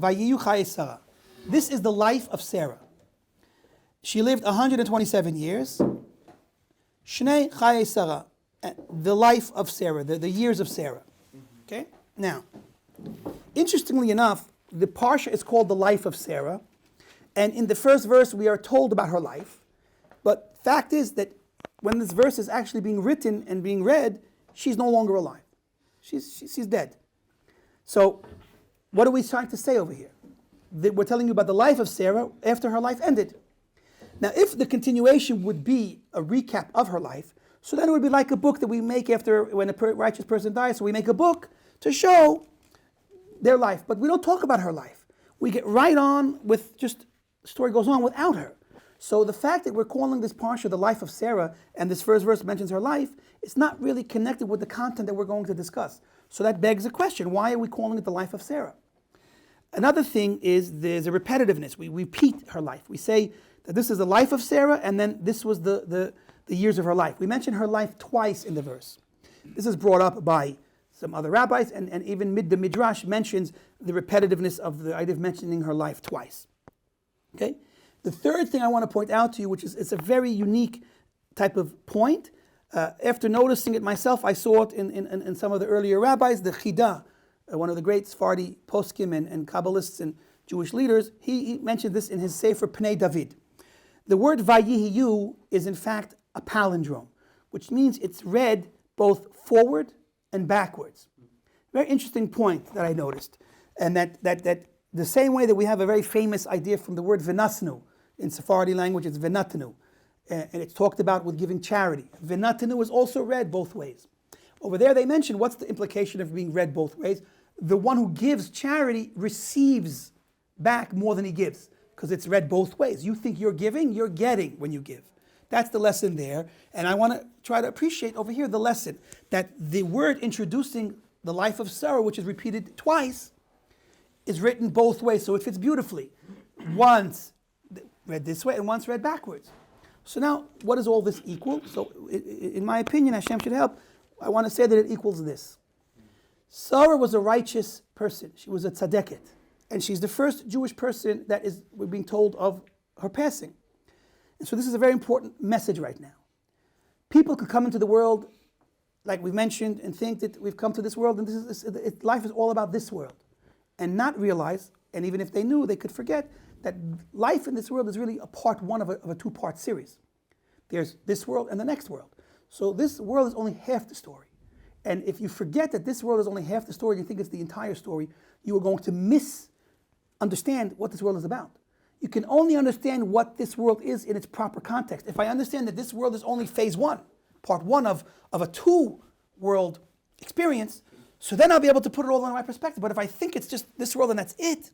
Vayiyu Chayei Sarah. This is the life of Sarah. She lived 127 years. Shnei Chayei Sarah. The life of Sarah, the years of Sarah. Okay? Now, interestingly enough, the Parsha is called the life of Sarah. And in the first verse, we are told about her life. But fact is that when this verse is actually being written and being read, she's no longer alive. She's dead. So, what are we trying to say over here? That we're telling you about the life of Sarah after her life ended. Now, if the continuation would be a recap of her life, so then it would be like a book that we make after when a righteous person dies. So we make a book to show their life. But we don't talk about her life. We get right on with just, the story goes on without her. So the fact that we're calling this parsha the life of Sarah, and this first verse mentions her life, it's not really connected with the content that we're going to discuss. So that begs a question, why are we calling it the life of Sarah? Another thing is there's a repetitiveness. We repeat her life. We say that this is the life of Sarah, and then this was the years of her life. We mention her life twice in the verse. This is brought up by some other rabbis, and even the Midrash mentions the repetitiveness of the idea of mentioning her life twice. Okay? The third thing I want to point out to you, which is it's a very unique type of point. After noticing it myself, I saw it in some of the earlier rabbis, the Chida, one of the great Sephardi poskim and Kabbalists and Jewish leaders, he mentioned this in his Sefer Pnei David. The word Vayihiyu is in fact a palindrome, which means it's read both forward and backwards. Very interesting point that I noticed. And that the same way that we have a very famous idea from the word Venasnu, in Sephardi language it's Venatanu, and it's talked about with giving charity. Venatanu is also read both ways. Over there they mention what's the implication of being read both ways. The one who gives charity receives back more than he gives, because it's read both ways. You think you're giving, you're getting when you give. That's the lesson there. And I want to try to appreciate over here the lesson that the word introducing the life of Sarah, which is repeated twice, is written both ways. So it fits beautifully. Once read this way and once read backwards. So now, what does all this equal? So in my opinion, Hashem should help. I want to say that it equals this. Sarah was a righteous person. She was a tzaddiket. And she's the first Jewish person that we're being told of her passing. And so this is a very important message right now. People could come into the world, like we mentioned, and think that we've come to this world, and life is all about this world. And not realize, and even if they knew, they could forget, that life in this world is really a part one of a two-part series. There's this world and the next world. So this world is only half the story. And if you forget that this world is only half the story, and you think it's the entire story, you are going to misunderstand what this world is about. You can only understand what this world is in its proper context. If I understand that this world is only phase one, part one of a two-world experience, so then I'll be able to put it all in the right perspective. But if I think it's just this world and that's it,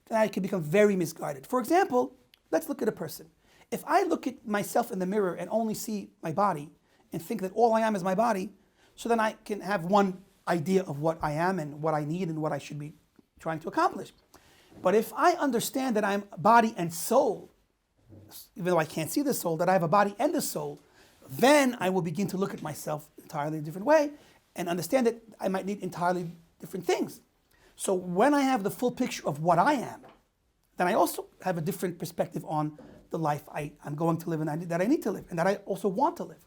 then I can become very misguided. For example, let's look at a person. If I look at myself in the mirror and only see my body and think that all I am is my body, so then I can have one idea of what I am and what I need and what I should be trying to accomplish. But if I understand that I'm body and soul, even though I can't see the soul, that I have a body and a soul, then I will begin to look at myself entirely a different way and understand that I might need entirely different things. So when I have the full picture of what I am, then I also have a different perspective on the life I'm going to live and that I need to live and that I also want to live.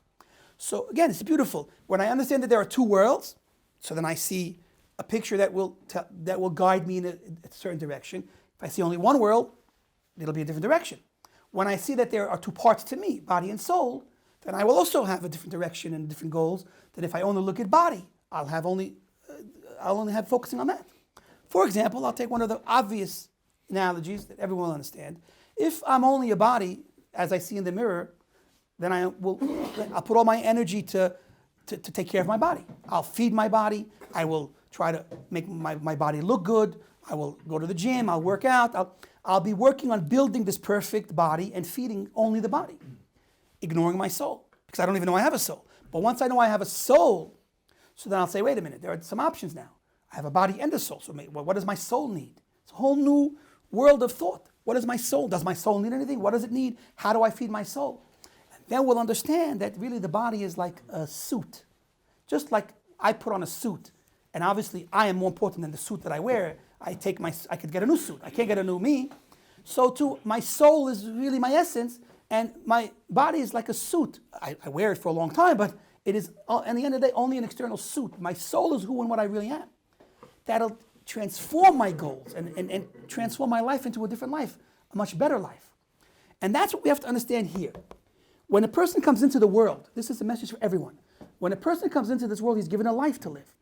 So again, it's beautiful. When I understand that there are two worlds, so then I see a picture that will guide me in a certain direction. If I see only one world, it'll be a different direction. When I see that there are two parts to me, body and soul, then I will also have a different direction and different goals than if I only look at body. I'll only have focusing on that. For example, I'll take one of the obvious analogies that everyone will understand. If I'm only a body, as I see in the mirror, then I'll put all my energy to take care of my body. I'll feed my body. I will try to make my body look good. I will go to the gym. I'll work out. I'll be working on building this perfect body and feeding only the body, ignoring my soul, because I don't even know I have a soul. But once I know I have a soul, so then I'll say, wait a minute, there are some options now. I have a body and a soul. So what does my soul need? It's a whole new world of thought. What is my soul? Does my soul need anything? What does it need? How do I feed my soul? And then we'll understand that really the body is like a suit. Just like I put on a suit, and obviously I am more important than the suit that I wear. I could get a new suit. I can't get a new me. So too, my soul is really my essence, and my body is like a suit. I wear it for a long time, but it is, at the end of the day, only an external suit. My soul is who and what I really am. That'll transform my goals and transform my life into a different life, a much better life. And that's what we have to understand here. When a person comes into the world, this is a message for everyone. When a person comes into this world, he's given a life to live.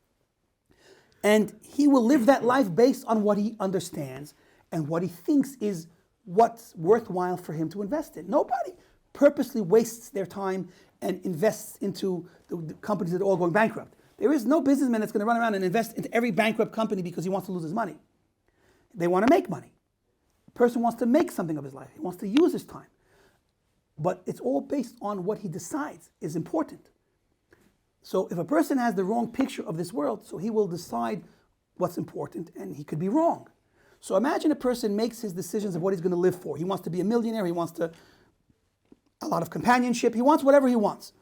And he will live that life based on what he understands and what he thinks is what's worthwhile for him to invest in. Nobody purposely wastes their time and invests into the companies that are all going bankrupt. There is no businessman that's going to run around and invest into every bankrupt company because he wants to lose his money. They want to make money. A person wants to make something of his life. He wants to use his time. But it's all based on what he decides is important. So if a person has the wrong picture of this world, so he will decide what's important, and he could be wrong. So imagine a person makes his decisions of what he's going to live for. He wants to be a millionaire. He wants a lot of companionship. He wants whatever he wants.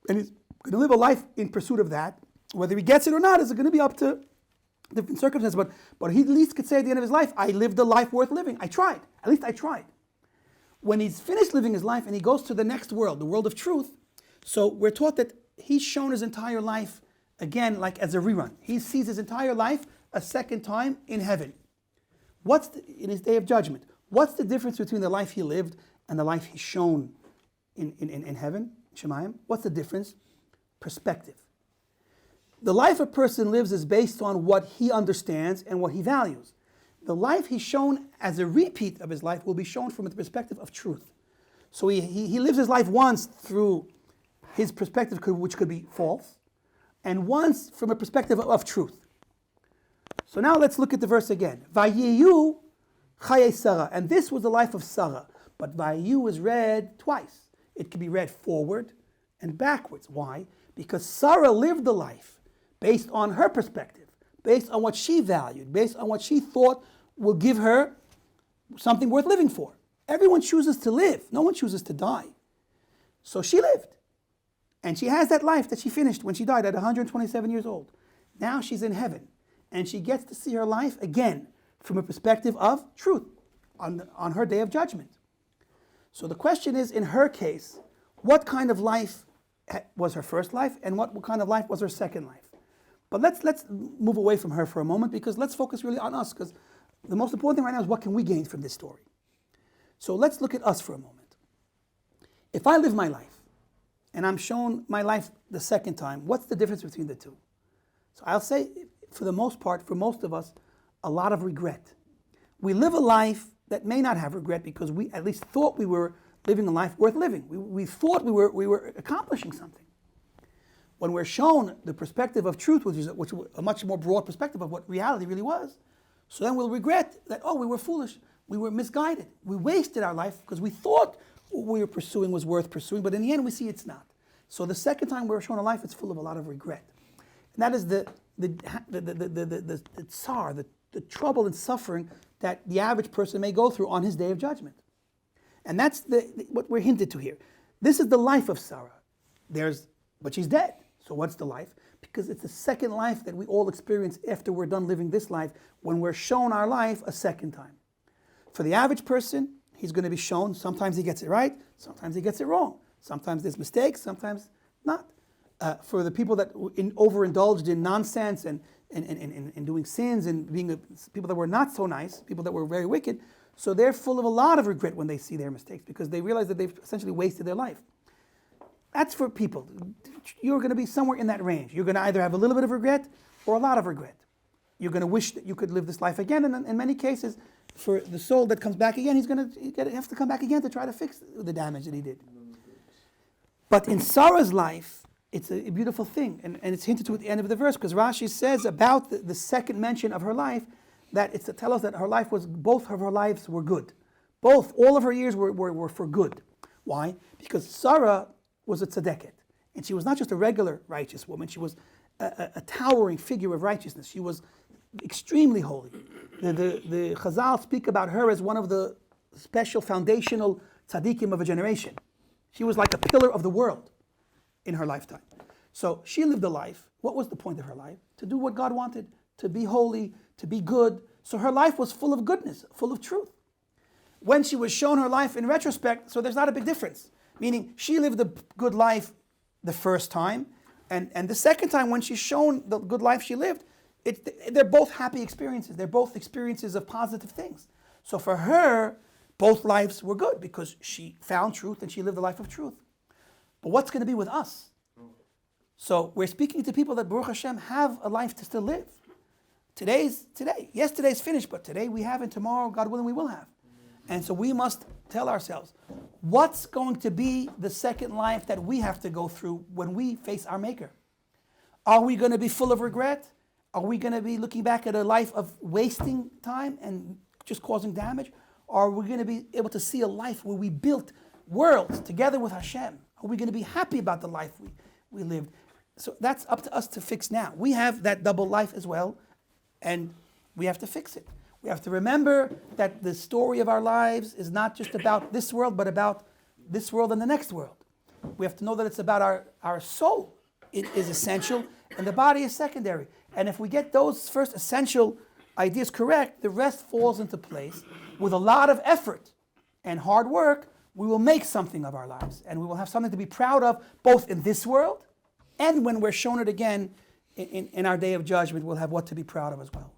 And he's going to live a life in pursuit of that. Whether he gets it or not is going to be up to different circumstances. But he at least could say at the end of his life, I lived a life worth living. I tried. At least I tried. When he's finished living his life and he goes to the next world, the world of truth, so we're taught that he's shown his entire life, again, like as a rerun. He sees his entire life a second time in heaven. In his day of judgment, what's the difference between the life he lived and the life he's shown in heaven, Shemayim? What's the difference? Perspective. The life a person lives is based on what he understands and what he values. The life he's shown as a repeat of his life will be shown from the perspective of truth. So he lives his life once through his perspective, which could be false, and once from a perspective of truth. So now let's look at the verse again. Vayiyu Chayei Sarah. And this was the life of Sarah. But Vayiyu is read twice. It can be read forward and backwards. Why? Because Sarah lived the life based on her perspective, based on what she valued, based on what she thought will give her something worth living for. Everyone chooses to live. No one chooses to die. So she lived. And she has that life that she finished when she died at 127 years old. Now she's in heaven. And she gets to see her life again from a perspective of truth on her day of judgment. So the question is, in her case, what kind of life was her first life and what kind of life was her second life? But let's move away from her for a moment, because let's focus really on us, because the most important thing right now is what can we gain from this story. So let's look at us for a moment. If I live my life and I'm shown my life the second time, what's the difference between the two? So I'll say, for the most part, for most of us, a lot of regret. We live a life that may not have regret because we at least thought we were living a life worth living. We thought we were accomplishing something. When we're shown the perspective of truth, which is a much more broad perspective of what reality really was, so then we'll regret that, we were foolish, we were misguided, we wasted our life because we thought what we were pursuing was worth pursuing, but in the end we see it's not. So the second time we're shown a life, it's full of a lot of regret. And that is the tsar, the trouble and suffering that the average person may go through on his day of judgment. And that's what we're hinted to here. This is the life of Sarah. But she's dead. So what's the life? Because it's the second life that we all experience after we're done living this life, when we're shown our life a second time. For the average person, he's going to be shown, sometimes he gets it right, sometimes he gets it wrong. Sometimes there's mistakes, sometimes not. For the people that overindulged in nonsense and doing sins and being people that were not so nice, people that were very wicked, so they're full of a lot of regret when they see their mistakes because they realize that they've essentially wasted their life. That's for people. You're going to be somewhere in that range. You're going to either have a little bit of regret or a lot of regret. You're going to wish that you could live this life again, and in many cases, for the soul that comes back again, he's going to have to come back again to try to fix the damage that he did. But in Sarah's life, it's a beautiful thing, and it's hinted to at the end of the verse, because Rashi says about the second mention of her life, that it's to tell us that her life both of her lives were good. All of her years were for good. Why? Because Sarah was a tzedeket, and she was not just a regular righteous woman, she was a towering figure of righteousness. She was extremely holy. The Chazal speak about her as one of the special foundational tzaddikim of a generation. She was like a pillar of the world in her lifetime. So she lived a life. What was the point of her life? To do what God wanted, to be holy, to be good. So her life was full of goodness, full of truth. When she was shown her life in retrospect, so there's not a big difference. Meaning she lived a good life the first time, and the second time when she's shown the good life she lived, they're both happy experiences. They're both experiences of positive things. So for her, both lives were good because she found truth and she lived a life of truth. But what's going to be with us? So we're speaking to people that, Baruch Hashem, have a life to still live. Today's today. Yesterday's finished, but today we have, and tomorrow, God willing, we will have. And so we must tell ourselves, what's going to be the second life that we have to go through when we face our Maker? Are we going to be full of regret? Are we going to be looking back at a life of wasting time and just causing damage? Or are we going to be able to see a life where we built worlds together with Hashem? Are we going to be happy about the life we lived? So that's up to us to fix now. We have that double life as well, and we have to fix it. We have to remember that the story of our lives is not just about this world, but about this world and the next world. We have to know that it's about our soul. It is essential, and the body is secondary. And if we get those first essential ideas correct, the rest falls into place. With a lot of effort and hard work, we will make something of our lives, and we will have something to be proud of, both in this world and when we're shown it again in our day of judgment, we'll have what to be proud of as well.